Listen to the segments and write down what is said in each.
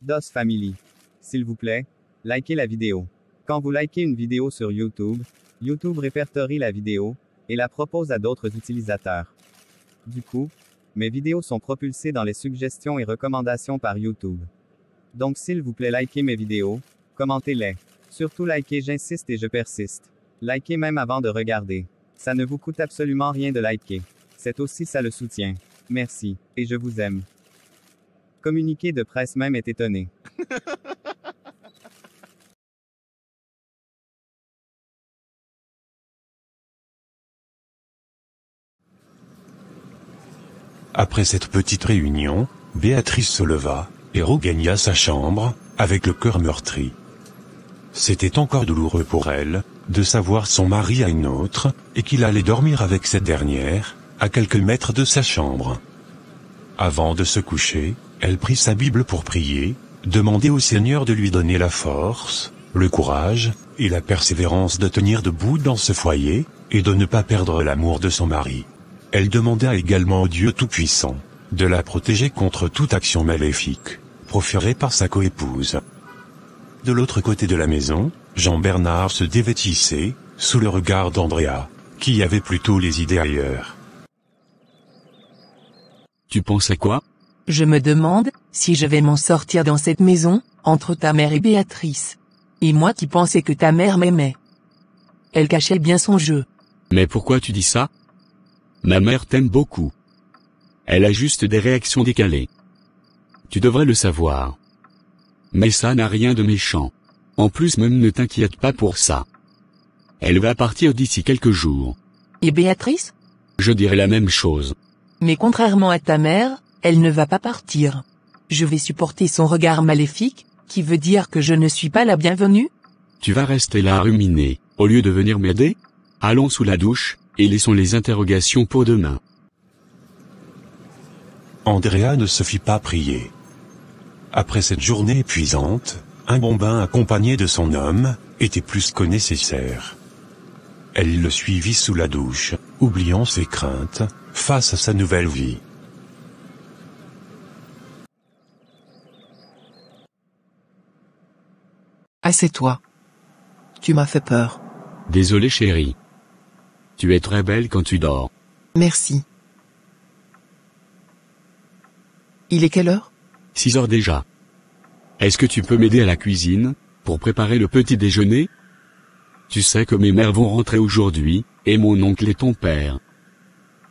DOS Family. S'il vous plaît, likez la vidéo. Quand vous likez une vidéo sur YouTube, YouTube répertorie la vidéo et la propose à d'autres utilisateurs. Du coup, mes vidéos sont propulsées dans les suggestions et recommandations par YouTube. Donc s'il vous plaît, likez mes vidéos, commentez-les. Surtout likez, j'insiste et je persiste. Likez même avant de regarder. Ça ne vous coûte absolument rien de liker. C'est aussi ça le soutien. Merci, et je vous aime. Communiqué de presse même est étonné. Après cette petite réunion, Béatrice se leva, et regagna sa chambre, avec le cœur meurtri. C'était encore douloureux pour elle, de savoir son mari à une autre, et qu'il allait dormir avec cette dernière, à quelques mètres de sa chambre. Avant de se coucher, elle prit sa Bible pour prier, demander au Seigneur de lui donner la force, le courage, et la persévérance de tenir debout dans ce foyer, et de ne pas perdre l'amour de son mari. Elle demanda également au Dieu Tout-Puissant, de la protéger contre toute action maléfique, proférée par sa coépouse. De l'autre côté de la maison, Jean-Bernard se dévêtissait, sous le regard d'Andrea, qui avait plutôt les idées ailleurs. Tu penses à quoi? Je me demande si je vais m'en sortir dans cette maison, entre ta mère et Béatrice. Et moi qui pensais que ta mère m'aimait. Elle cachait bien son jeu. Mais pourquoi tu dis ça? Ma mère t'aime beaucoup. Elle a juste des réactions décalées. Tu devrais le savoir. Mais ça n'a rien de méchant. En plus même ne t'inquiète pas pour ça. Elle va partir d'ici quelques jours. Et Béatrice? Je dirais la même chose. Mais contrairement à ta mère, elle ne va pas partir. Je vais supporter son regard maléfique, qui veut dire que je ne suis pas la bienvenue? Tu vas rester là à ruminer, au lieu de venir m'aider? Allons sous la douche, et laissons les interrogations pour demain. Andrea ne se fit pas prier. Après cette journée épuisante, un bon bain accompagné de son homme, était plus que nécessaire. Elle le suivit sous la douche, oubliant ses craintes, face à sa nouvelle vie. Assieds-toi. Tu m'as fait peur. Désolé chérie. Tu es très belle quand tu dors. Merci. Il est quelle heure? 6 heures déjà. Est-ce que tu peux m'aider à la cuisine, pour préparer le petit déjeuner? Tu sais que mes mères vont rentrer aujourd'hui, et mon oncle et ton père.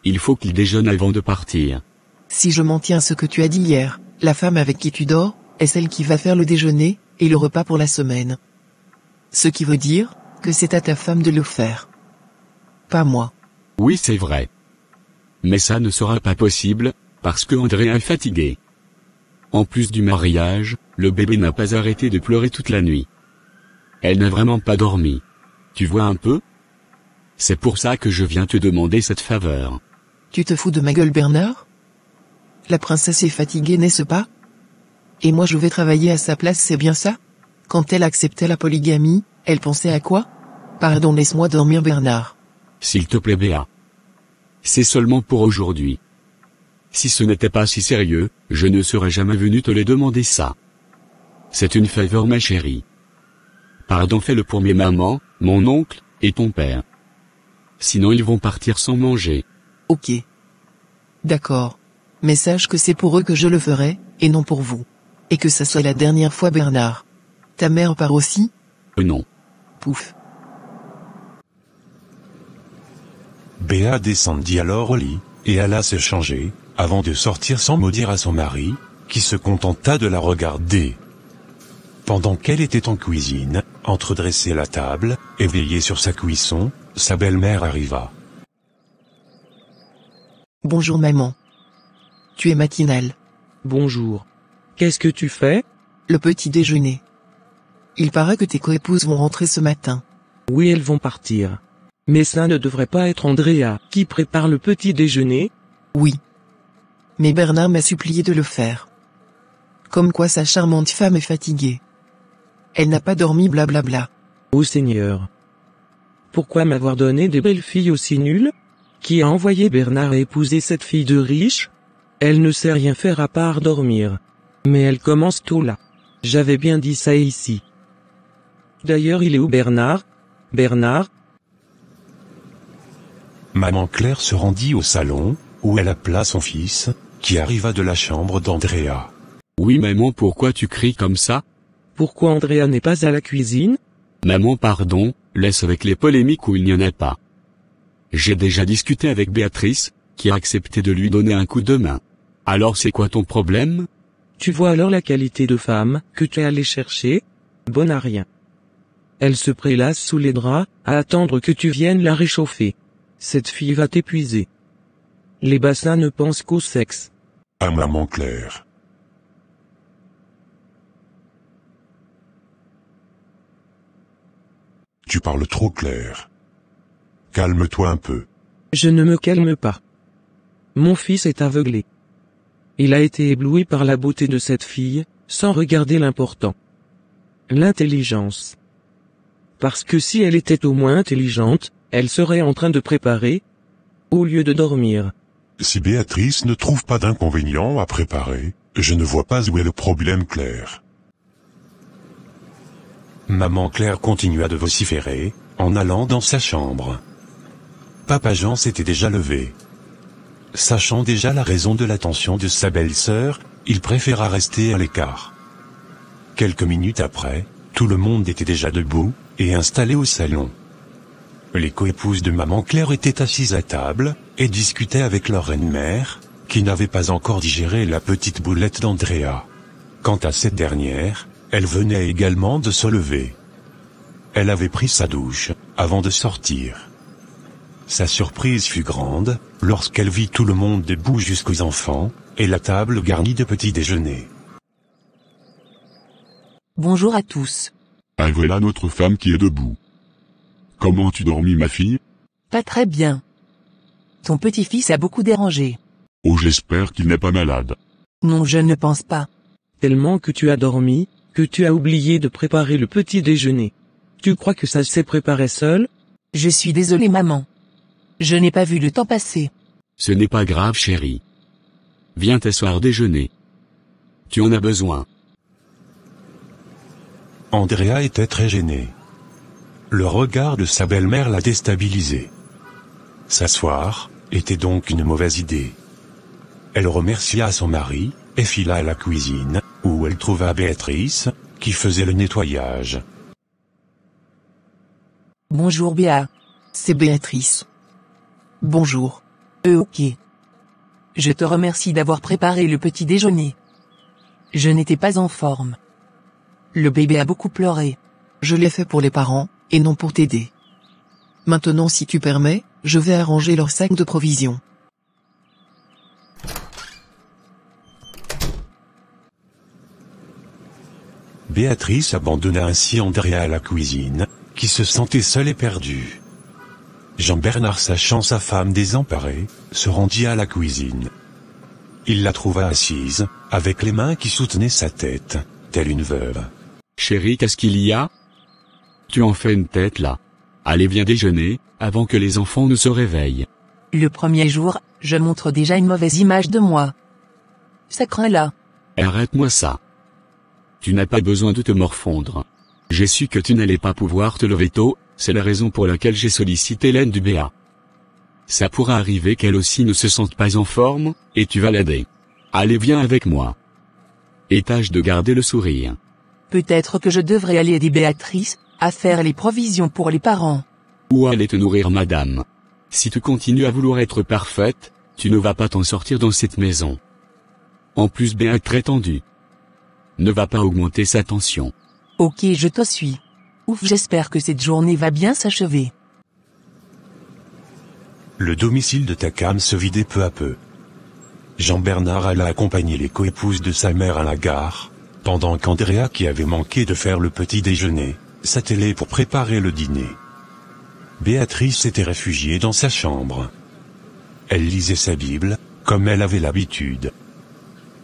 Il faut qu'ils déjeunent avant de partir. Si je m'en tiens à ce que tu as dit hier, la femme avec qui tu dors, est celle qui va faire le déjeuner, et le repas pour la semaine. Ce qui veut dire, que c'est à ta femme de le faire. Pas moi. Oui c'est vrai. Mais ça ne sera pas possible, parce que André est fatigué. En plus du mariage, le bébé n'a pas arrêté de pleurer toute la nuit. Elle n'a vraiment pas dormi. Tu vois un peu? C'est pour ça que je viens te demander cette faveur. Tu te fous de ma gueule Bernard? La princesse est fatiguée n'est-ce pas? Et moi je vais travailler à sa place c'est bien ça? Quand elle acceptait la polygamie, elle pensait à quoi? Pardon laisse-moi dormir Bernard. S'il te plaît Béa. C'est seulement pour aujourd'hui. Si ce n'était pas si sérieux, je ne serais jamais venu te les demander ça. C'est une faveur ma chérie. Pardon fais-le pour mes mamans, mon oncle, et ton père. Sinon ils vont partir sans manger. Ok. D'accord. Mais sache que c'est pour eux que je le ferai, et non pour vous. Et que ça soit la dernière fois Bernard. Ta mère part aussi? Non. Pouf. Béa descendit alors au lit, et alla se changer, avant de sortir sans mot dire à son mari, qui se contenta de la regarder. Pendant qu'elle était en cuisine, entre dresser la table, et veiller sur sa cuisson, sa belle-mère arriva. Bonjour maman. Tu es matinale. Bonjour. Qu'est-ce que tu fais? Le petit déjeuner. Il paraît que tes coépouses vont rentrer ce matin. Oui, elles vont partir. Mais ça ne devrait pas être Andrea qui prépare le petit déjeuner? Oui. Mais Bernard m'a supplié de le faire. Comme quoi sa charmante femme est fatiguée. Elle n'a pas dormi blablabla. Ô Seigneur. Pourquoi m'avoir donné des belles filles aussi nulles? Qui a envoyé Bernard épouser cette fille de riche? Elle ne sait rien faire à part dormir. Mais elle commence tôt là. J'avais bien dit ça ici. D'ailleurs il est où Bernard? Bernard? Maman Claire se rendit au salon, où elle appela son fils, qui arriva de la chambre d'Andrea. Oui maman, pourquoi tu cries comme ça? Pourquoi Andrea n'est pas à la cuisine? Maman pardon, laisse avec les polémiques où il n'y en a pas. J'ai déjà discuté avec Béatrice, qui a accepté de lui donner un coup de main. Alors c'est quoi ton problème? Tu vois alors la qualité de femme que tu es allé chercher? Bonne à rien. Elle se prélasse sous les draps, à attendre que tu viennes la réchauffer. Cette fille va t'épuiser. Les bassins ne pensent qu'au sexe. À maman Claire. Tu parles trop clair. Calme-toi un peu. Je ne me calme pas. Mon fils est aveuglé. Il a été ébloui par la beauté de cette fille, sans regarder l'important. L'intelligence. Parce que si elle était au moins intelligente, elle serait en train de préparer, au lieu de dormir. Si Béatrice ne trouve pas d'inconvénient à préparer, je ne vois pas où est le problème Claire. Maman Claire continua de vociférer, en allant dans sa chambre. Papa Jean s'était déjà levé. Sachant déjà la raison de l'attention de sa belle-sœur, il préféra rester à l'écart. Quelques minutes après, tout le monde était déjà debout, et installé au salon. Les coépouses de maman Claire étaient assises à table, et discutaient avec leur reine-mère, qui n'avait pas encore digéré la petite boulette d'Andrea. Quant à cette dernière, elle venait également de se lever. Elle avait pris sa douche, avant de sortir. Sa surprise fut grande, lorsqu'elle vit tout le monde debout jusqu'aux enfants, et la table garnie de petits déjeuners. Bonjour à tous. Ah voilà notre femme qui est debout. Comment tu dormis ma fille? Pas très bien. Ton petit-fils a beaucoup dérangé. Oh j'espère qu'il n'est pas malade. Non, je ne pense pas. Tellement que tu as dormi, que tu as oublié de préparer le petit déjeuner. Tu crois que ça s'est préparé seul? Je suis désolée maman. Je n'ai pas vu le temps passer. Ce n'est pas grave chérie. Viens t'asseoir déjeuner. Tu en as besoin. Andrea était très gênée. Le regard de sa belle-mère l'a déstabilisée. S'asseoir était donc une mauvaise idée. Elle remercia son mari, et fila à la cuisine, où elle trouva Béatrice, qui faisait le nettoyage. Bonjour Béa. C'est Béatrice. Bonjour. Ok. Je te remercie d'avoir préparé le petit déjeuner. Je n'étais pas en forme. Le bébé a beaucoup pleuré. Je l'ai fait pour les parents, et non pour t'aider. Maintenant si tu permets, je vais arranger leur sac de provisions. Béatrice abandonna ainsi Andrea à la cuisine, qui se sentait seule et perdue. Jean-Bernard, sachant sa femme désemparée, se rendit à la cuisine. Il la trouva assise, avec les mains qui soutenaient sa tête, telle une veuve. Chérie, qu'est-ce qu'il y a? Tu en fais une tête là. Allez viens déjeuner, avant que les enfants ne se réveillent. Le premier jour, je montre déjà une mauvaise image de moi. Ça craint là. Arrête-moi ça. Tu n'as pas besoin de te morfondre. J'ai su que tu n'allais pas pouvoir te lever tôt, c'est la raison pour laquelle j'ai sollicité l'aide du BA. Ça pourra arriver qu'elle aussi ne se sente pas en forme, et tu vas l'aider. Allez viens avec moi. Et tâche de garder le sourire. Peut-être que je devrais aller aider Béatrice, à faire les provisions pour les parents. Ou aller te nourrir madame. Si tu continues à vouloir être parfaite, tu ne vas pas t'en sortir dans cette maison. En plus Béa est très tendue. Ne va pas augmenter sa tension. Ok, je te suis. Ouf, j'espère que cette journée va bien s'achever. Le domicile de Takam se vidait peu à peu. Jean-Bernard alla accompagner les coépouses de sa mère à la gare, pendant qu'Andrea, qui avait manqué de faire le petit déjeuner, s'attelait pour préparer le dîner. Béatrice s'était réfugiée dans sa chambre. Elle lisait sa Bible, comme elle avait l'habitude.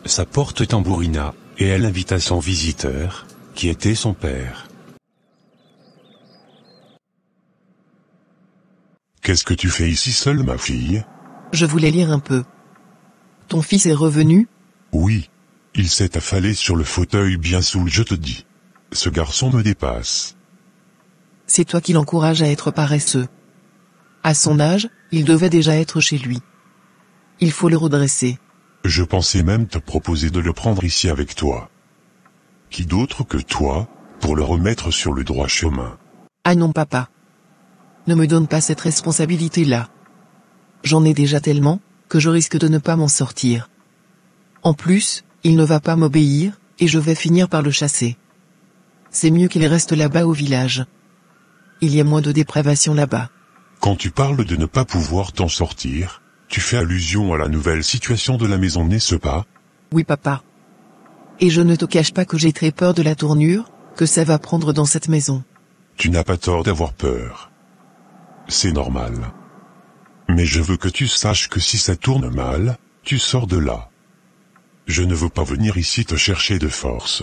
Sa porte tambourina, et elle invita son visiteur, qui était son père. Qu'est-ce que tu fais ici seule, ma fille? Je voulais lire un peu. Ton fils est revenu? Oui. Il s'est affalé sur le fauteuil bien saoul, je te dis. Ce garçon me dépasse. C'est toi qui l'encourage à être paresseux. À son âge, il devait déjà être chez lui. Il faut le redresser. Je pensais même te proposer de le prendre ici avec toi. Qui d'autre que toi, pour le remettre sur le droit chemin? Ah non papa. Ne me donne pas cette responsabilité-là. J'en ai déjà tellement, que je risque de ne pas m'en sortir. En plus, il ne va pas m'obéir, et je vais finir par le chasser. C'est mieux qu'il reste là-bas au village. Il y a moins de dépravation là-bas. Quand tu parles de ne pas pouvoir t'en sortir, tu fais allusion à la nouvelle situation de la maison, n'est-ce pas? Oui papa. Et je ne te cache pas que j'ai très peur de la tournure, que ça va prendre dans cette maison. Tu n'as pas tort d'avoir peur. C'est normal. Mais je veux que tu saches que si ça tourne mal, tu sors de là. Je ne veux pas venir ici te chercher de force.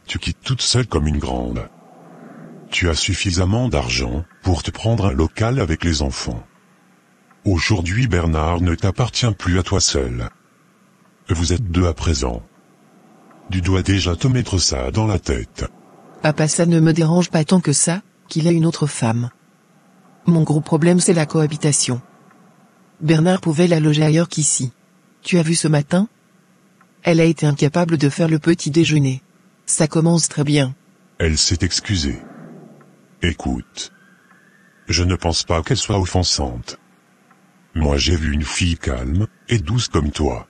Tu quittes toute seule comme une grande. Tu as suffisamment d'argent pour te prendre un local avec les enfants. Aujourd'hui Bernard ne t'appartient plus à toi seul. Vous êtes deux à présent. Tu dois déjà te mettre ça dans la tête. Papa, ça ne me dérange pas tant que ça, qu'il a une autre femme. Mon gros problème c'est la cohabitation. Bernard pouvait la loger ailleurs qu'ici. Tu as vu ce matin? Elle a été incapable de faire le petit déjeuner. Ça commence très bien. Elle s'est excusée. Écoute. Je ne pense pas qu'elle soit offensante. Moi j'ai vu une fille calme, et douce comme toi.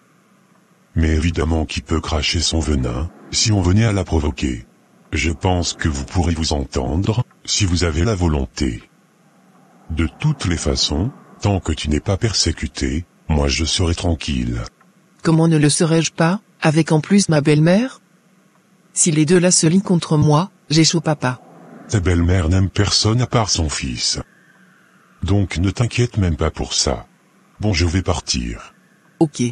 Mais évidemment qui peut cracher son venin, si on venait à la provoquer. Je pense que vous pourrez vous entendre, si vous avez la volonté. De toutes les façons, tant que tu n'es pas persécuté, moi je serai tranquille. Comment ne le serais-je pas, avec en plus ma belle-mère? Si les deux là se lient contre moi, j'ai chaud papa. Ta belle-mère n'aime personne à part son fils. Donc ne t'inquiète même pas pour ça. Bon, je vais partir. Ok.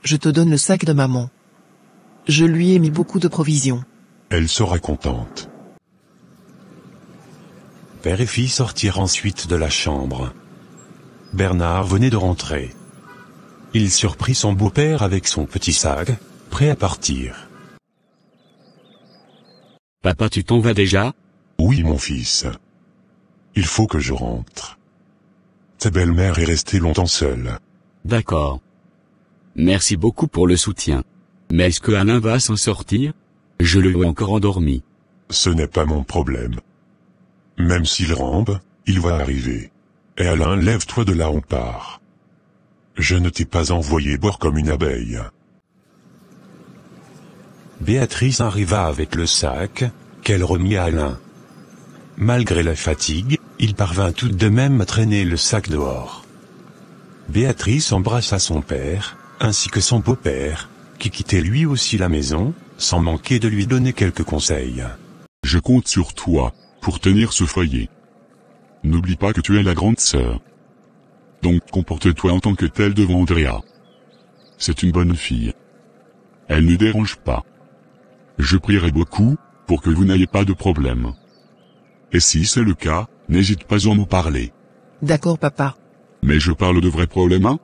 Je te donne le sac de maman. Je lui ai mis beaucoup de provisions. Elle sera contente. Père et fille sortirent ensuite de la chambre. Bernard venait de rentrer. Il surprit son beau-père avec son petit sac, prêt à partir. Papa, tu t'en vas déjà? Oui, mon fils. Il faut que je rentre. Ta belle-mère est restée longtemps seule. D'accord. Merci beaucoup pour le soutien. Mais est-ce que Alain va s'en sortir? Je le vois encore endormi. Ce n'est pas mon problème. Même s'il rampe, il va arriver. Et Alain, lève-toi de là, on part. Je ne t'ai pas envoyé boire comme une abeille. Béatrice arriva avec le sac, qu'elle remit à Alain. Malgré la fatigue, il parvint tout de même à traîner le sac dehors. Béatrice embrassa son père, ainsi que son beau-père, qui quittait lui aussi la maison, sans manquer de lui donner quelques conseils. Je compte sur toi, pour tenir ce foyer. N'oublie pas que tu es la grande sœur. Donc comporte-toi en tant que telle devant Andrea. C'est une bonne fille. Elle ne dérange pas. Je prierai beaucoup, pour que vous n'ayez pas de problème. Et si c'est le cas, n'hésite pas à m'en parler. D'accord papa. Mais je parle de vrais problèmes, hein?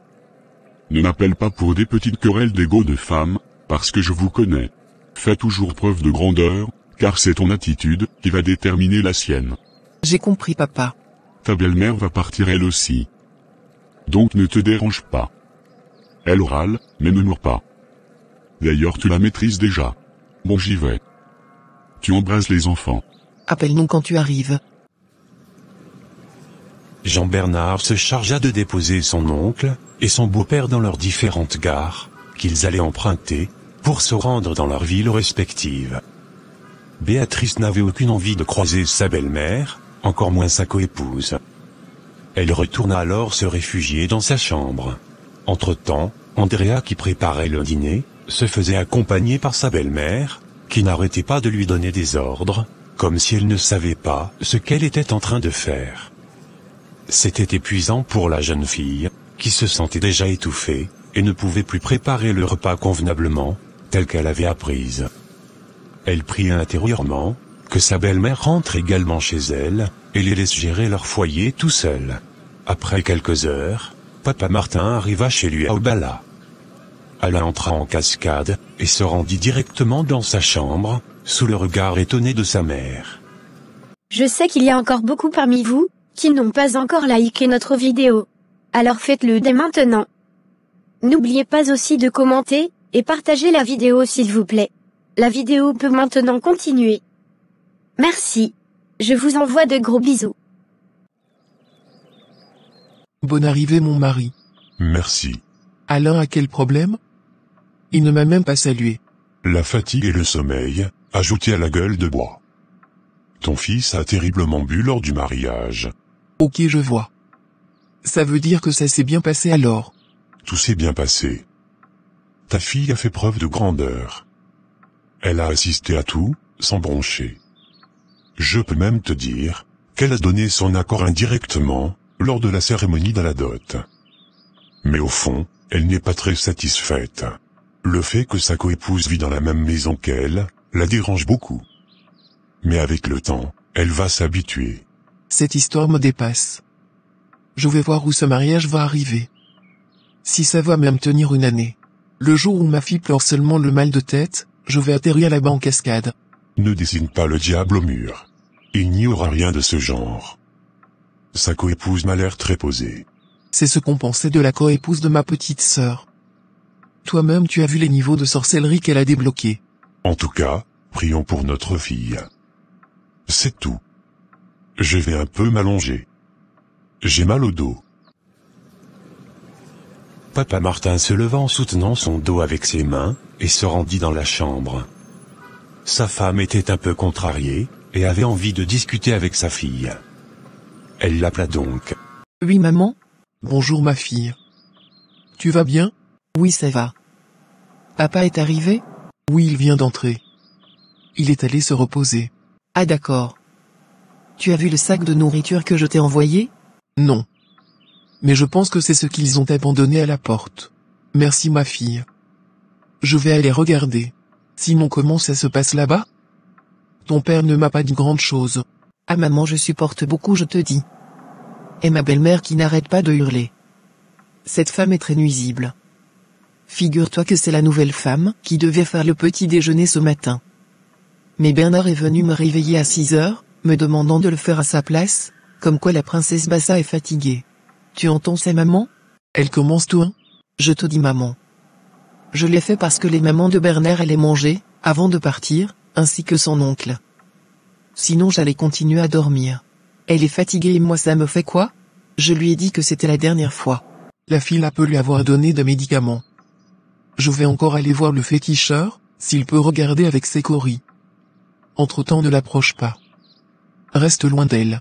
Ne m'appelle pas pour des petites querelles d'ego de femme, parce que je vous connais. Fais toujours preuve de grandeur, car c'est ton attitude qui va déterminer la sienne. J'ai compris papa. Ta belle-mère va partir elle aussi. Donc ne te dérange pas. Elle râle, mais ne mord pas. D'ailleurs tu la maîtrises déjà. Bon, j'y vais. Tu embrasses les enfants. Appelle-nous quand tu arrives. Jean-Bernard se chargea de déposer son oncle et son beau-père dans leurs différentes gares, qu'ils allaient emprunter, pour se rendre dans leurs villes respectives. Béatrice n'avait aucune envie de croiser sa belle-mère, encore moins sa coépouse. Elle retourna alors se réfugier dans sa chambre. Entre-temps, Andrea, qui préparait le dîner, se faisait accompagner par sa belle-mère, qui n'arrêtait pas de lui donner des ordres, comme si elle ne savait pas ce qu'elle était en train de faire. C'était épuisant pour la jeune fille, qui se sentait déjà étouffée, et ne pouvait plus préparer le repas convenablement, tel qu'elle avait apprise. Elle pria intérieurement, que sa belle-mère rentre également chez elle, et les laisse gérer leur foyer tout seul. Après quelques heures, Papa Martin arriva chez lui à Obala. Alain entra en cascade, et se rendit directement dans sa chambre, sous le regard étonné de sa mère. Je sais qu'il y a encore beaucoup parmi vous, qui n'ont pas encore liké notre vidéo. Alors faites-le dès maintenant. N'oubliez pas aussi de commenter, et partager la vidéo s'il vous plaît. La vidéo peut maintenant continuer. Merci. Je vous envoie de gros bisous. Bonne arrivée mon mari. Merci. Alain a quel problème? Il ne m'a même pas salué. La fatigue et le sommeil, ajoutés à la gueule de bois. Ton fils a terriblement bu lors du mariage. Ok, je vois. Ça veut dire que ça s'est bien passé alors. Tout s'est bien passé. Ta fille a fait preuve de grandeur. Elle a assisté à tout, sans broncher. Je peux même te dire qu'elle a donné son accord indirectement, lors de la cérémonie de la dot. Mais au fond, elle n'est pas très satisfaite. Le fait que sa coépouse vit dans la même maison qu'elle, la dérange beaucoup. Mais avec le temps, elle va s'habituer. Cette histoire me dépasse. Je vais voir où ce mariage va arriver. Si ça va même tenir une année. Le jour où ma fille pleure seulement le mal de tête, je vais atterrir là-bas en cascade. Ne dessine pas le diable au mur. Il n'y aura rien de ce genre. Sa coépouse m'a l'air très posée. C'est ce qu'on pensait de la coépouse de ma petite sœur. Toi-même tu as vu les niveaux de sorcellerie qu'elle a débloqués. En tout cas, prions pour notre fille. C'est tout. Je vais un peu m'allonger. J'ai mal au dos. Papa Martin se leva en soutenant son dos avec ses mains, et se rendit dans la chambre. Sa femme était un peu contrariée, et avait envie de discuter avec sa fille. Elle l'appela donc. Oui maman? Bonjour ma fille. Tu vas bien? Oui ça va. Papa est arrivé? Oui il vient d'entrer. Il est allé se reposer. Ah d'accord. Tu as vu le sac de nourriture que je t'ai envoyé? Non. Mais je pense que c'est ce qu'ils ont abandonné à la porte. Merci ma fille. Je vais aller regarder. Sinon comment ça se passe là-bas? Ton père ne m'a pas dit grande chose. Ah maman je supporte beaucoup je te dis. Et ma belle-mère qui n'arrête pas de hurler. Cette femme est très nuisible. Figure-toi que c'est la nouvelle femme qui devait faire le petit déjeuner ce matin. Mais Bernard est venu me réveiller à 6 heures, me demandant de le faire à sa place, comme quoi la princesse Bassa est fatiguée. Tu entends ça maman? Elle commence tout hein? Je te dis maman. Je l'ai fait parce que les mamans de Bernard allaient manger, avant de partir, ainsi que son oncle. Sinon j'allais continuer à dormir. Elle est fatiguée et moi ça me fait quoi? Je lui ai dit que c'était la dernière fois. La fille peut lui avoir donné des médicaments. Je vais encore aller voir le féticheur, s'il peut regarder avec ses coris. Entre-temps ne l'approche pas. Reste loin d'elle.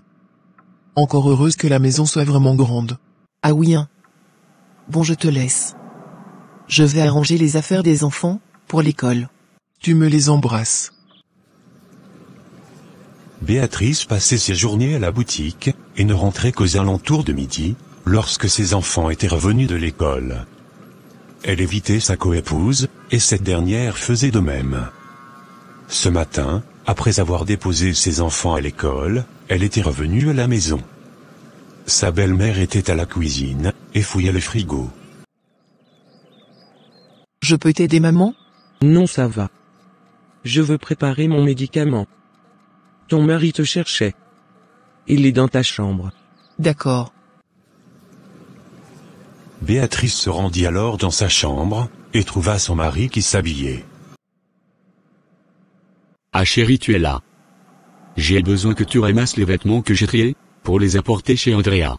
Encore heureuse que la maison soit vraiment grande. Ah oui hein. Bon je te laisse. Je vais arranger les affaires des enfants, pour l'école. Tu me les embrasses. Béatrice passait ses journées à la boutique, et ne rentrait qu'aux alentours de midi, lorsque ses enfants étaient revenus de l'école. Elle évitait sa coépouse, et cette dernière faisait de même. Ce matin, après avoir déposé ses enfants à l'école, elle était revenue à la maison. Sa belle-mère était à la cuisine, et fouillait le frigo. Je peux t'aider maman? Non ça va. Je veux préparer mon médicament. Ton mari te cherchait. Il est dans ta chambre. D'accord. Béatrice se rendit alors dans sa chambre, et trouva son mari qui s'habillait. Ah chérie tu es là. J'ai besoin que tu ramasses les vêtements que j'ai triés, pour les apporter chez Andrea.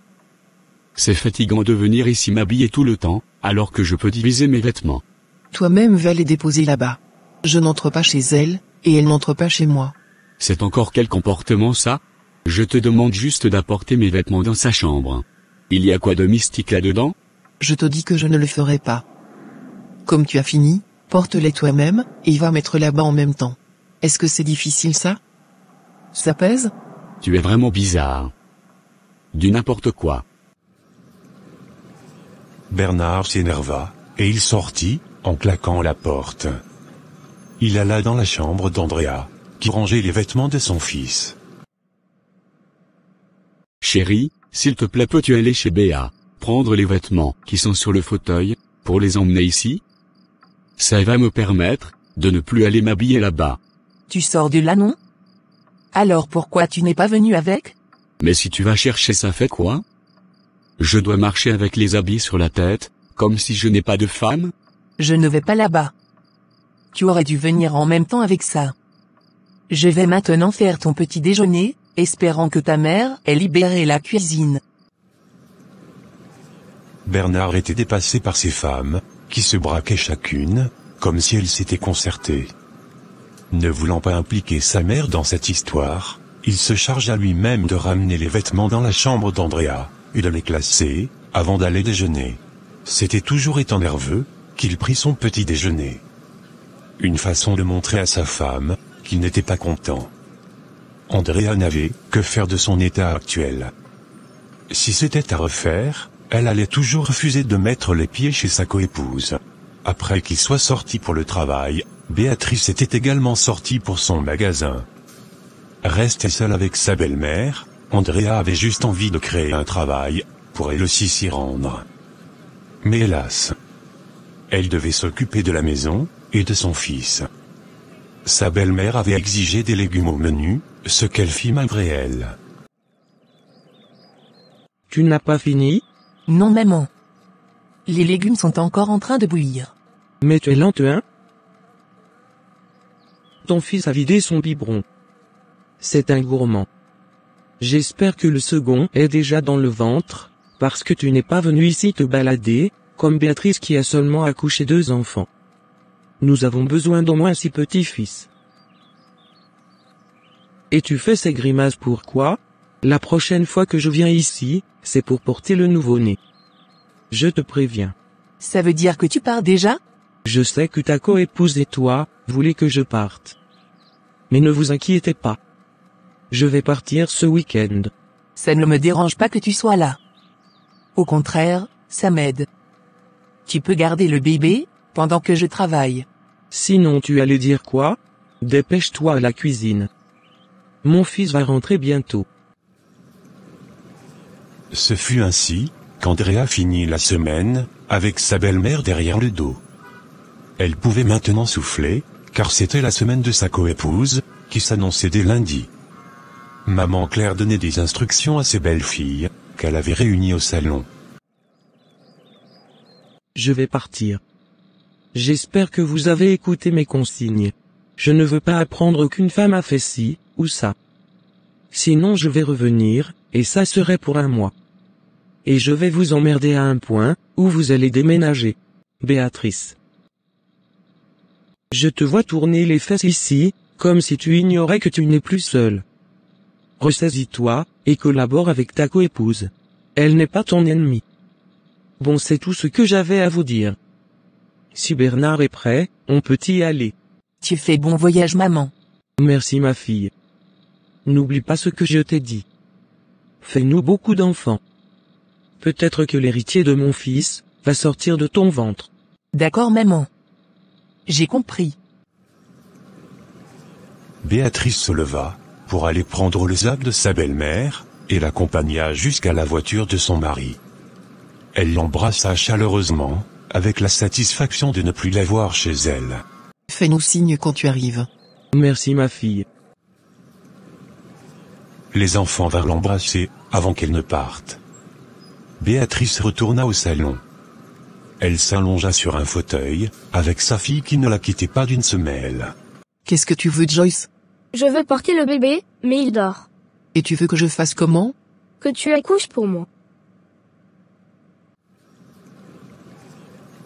C'est fatigant de venir ici m'habiller tout le temps, alors que je peux diviser mes vêtements. Toi-même va les déposer là-bas. Je n'entre pas chez elle, et elle n'entre pas chez moi. C'est encore quel comportement ça? Je te demande juste d'apporter mes vêtements dans sa chambre. Il y a quoi de mystique là-dedans? Je te dis que je ne le ferai pas. Comme tu as fini, porte-les toi-même, et va mettre là-bas en même temps. Est-ce que c'est difficile ça? Ça pèse? Tu es vraiment bizarre. Du n'importe quoi. Bernard s'énerva, et il sortit, en claquant la porte. Il alla dans la chambre d'Andrea, qui rangeait les vêtements de son fils. Chérie, s'il te plaît peux-tu aller chez Béa, prendre les vêtements qui sont sur le fauteuil, pour les emmener ici? Ça va me permettre de ne plus aller m'habiller là-bas. Tu sors de là, non? Alors pourquoi tu n'es pas venu avec? Mais si tu vas chercher ça fait quoi? Je dois marcher avec les habits sur la tête, comme si je n'ai pas de femme? Je ne vais pas là-bas. Tu aurais dû venir en même temps avec ça. Je vais maintenant faire ton petit déjeuner, espérant que ta mère ait libéré la cuisine. Bernard était dépassé par ces femmes, qui se braquaient chacune, comme si elles s'étaient concertées. Ne voulant pas impliquer sa mère dans cette histoire, il se chargea lui-même de ramener les vêtements dans la chambre d'Andrea, et de les classer, avant d'aller déjeuner. C'était toujours étant nerveux, qu'il prit son petit déjeuner. Une façon de montrer à sa femme, qu'il n'était pas content. Andrea n'avait que faire de son état actuel. Si c'était à refaire, elle allait toujours refuser de mettre les pieds chez sa coépouse. Après qu'il soit sorti pour le travail, Béatrice était également sortie pour son magasin. Restée seule avec sa belle-mère, Andrea avait juste envie de créer un travail, pour elle aussi s'y rendre. Mais hélas, elle devait s'occuper de la maison, et de son fils. Sa belle-mère avait exigé des légumes au menu, ce qu'elle fit malgré elle. Tu n'as pas fini? Non, maman. Les légumes sont encore en train de bouillir. Mais tu es lente, hein? Ton fils a vidé son biberon. C'est un gourmand. J'espère que le second est déjà dans le ventre, parce que tu n'es pas venu ici te balader, comme Béatrice qui a seulement accouché 2 enfants. Nous avons besoin d'au moins 6 petits-fils. Et tu fais ces grimaces pourquoi? La prochaine fois que je viens ici, c'est pour porter le nouveau-né. Je te préviens. Ça veut dire que tu pars déjà? Je sais que ta coépouse et toi, voulez que je parte. Mais ne vous inquiétez pas. Je vais partir ce week-end. Ça ne me dérange pas que tu sois là. Au contraire, ça m'aide. Tu peux garder le bébé, pendant que je travaille. Sinon tu allais dire quoi? Dépêche-toi à la cuisine. Mon fils va rentrer bientôt. Ce fut ainsi, qu'Andrea finit la semaine, avec sa belle-mère derrière le dos. Elle pouvait maintenant souffler, car c'était la semaine de sa coépouse, qui s'annonçait dès lundi. Maman Claire donnait des instructions à ses belles-filles, qu'elle avait réunies au salon. Je vais partir. J'espère que vous avez écouté mes consignes. Je ne veux pas apprendre qu'une femme a fait ci, ou ça. Sinon je vais revenir, et ça serait pour 1 mois. Et je vais vous emmerder à un point, où vous allez déménager. Béatrice. Je te vois tourner les fesses ici, comme si tu ignorais que tu n'es plus seule. Ressaisis-toi, et collabore avec ta coépouse. Elle n'est pas ton ennemie. Bon, c'est tout ce que j'avais à vous dire. Si Bernard est prêt, on peut y aller. Tu fais bon voyage, maman. Merci ma fille. N'oublie pas ce que je t'ai dit. Fais-nous beaucoup d'enfants. Peut-être que l'héritier de mon fils va sortir de ton ventre. D'accord, maman. J'ai compris. Béatrice se leva, pour aller prendre le sac de sa belle-mère, et l'accompagna jusqu'à la voiture de son mari. Elle l'embrassa chaleureusement, avec la satisfaction de ne plus la voir chez elle. Fais-nous signe quand tu arrives. Merci ma fille. Les enfants vinrent l'embrasser, avant qu'elle ne parte. Béatrice retourna au salon. Elle s'allongea sur un fauteuil, avec sa fille qui ne la quittait pas d'une semelle. Qu'est-ce que tu veux, Joyce? Je veux porter le bébé, mais il dort. Et tu veux que je fasse comment? Que tu accouches pour moi.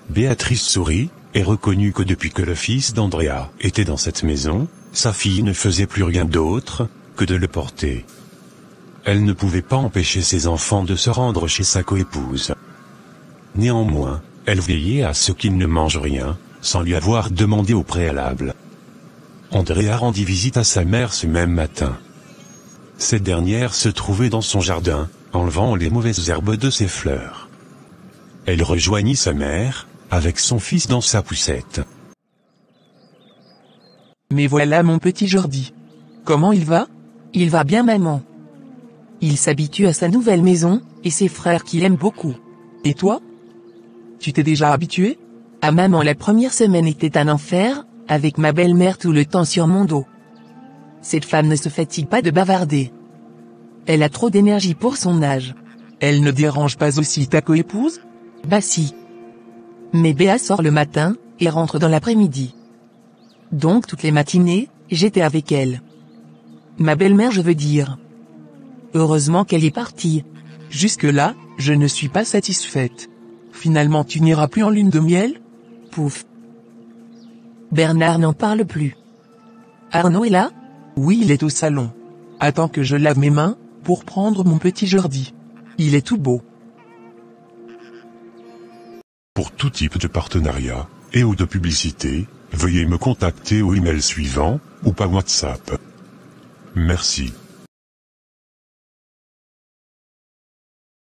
Béatrice sourit, et reconnut que depuis que le fils d'Andrea était dans cette maison, sa fille ne faisait plus rien d'autre que de le porter. Elle ne pouvait pas empêcher ses enfants de se rendre chez sa coépouse. Néanmoins, elle veillait à ce qu'il ne mange rien, sans lui avoir demandé au préalable. Andrea rendit visite à sa mère ce même matin. Cette dernière se trouvait dans son jardin, enlevant les mauvaises herbes de ses fleurs. Elle rejoignit sa mère, avec son fils dans sa poussette. Mais voilà mon petit Jordi. Comment il va? Il va bien, maman. Il s'habitue à sa nouvelle maison, et ses frères qui l'aiment beaucoup. Et toi? Tu t'es déjà habitué? À maman, la première semaine était un enfer, avec ma belle-mère tout le temps sur mon dos. Cette femme ne se fatigue pas de bavarder. Elle a trop d'énergie pour son âge. Elle ne dérange pas aussi ta coépouse? Bah si. Mais Béa sort le matin, et rentre dans l'après-midi. Donc toutes les matinées, j'étais avec elle. Ma belle-mère, je veux dire. Heureusement qu'elle est partie. Jusque-là, je ne suis pas satisfaite. Finalement tu n'iras plus en lune de miel? Pouf. Bernard n'en parle plus. Arnaud est là? Oui, il est au salon. Attends que je lave mes mains, pour prendre mon petit Jordi. Il est tout beau. Pour tout type de partenariat, et ou de publicité, veuillez me contacter au email suivant, ou par WhatsApp. Merci.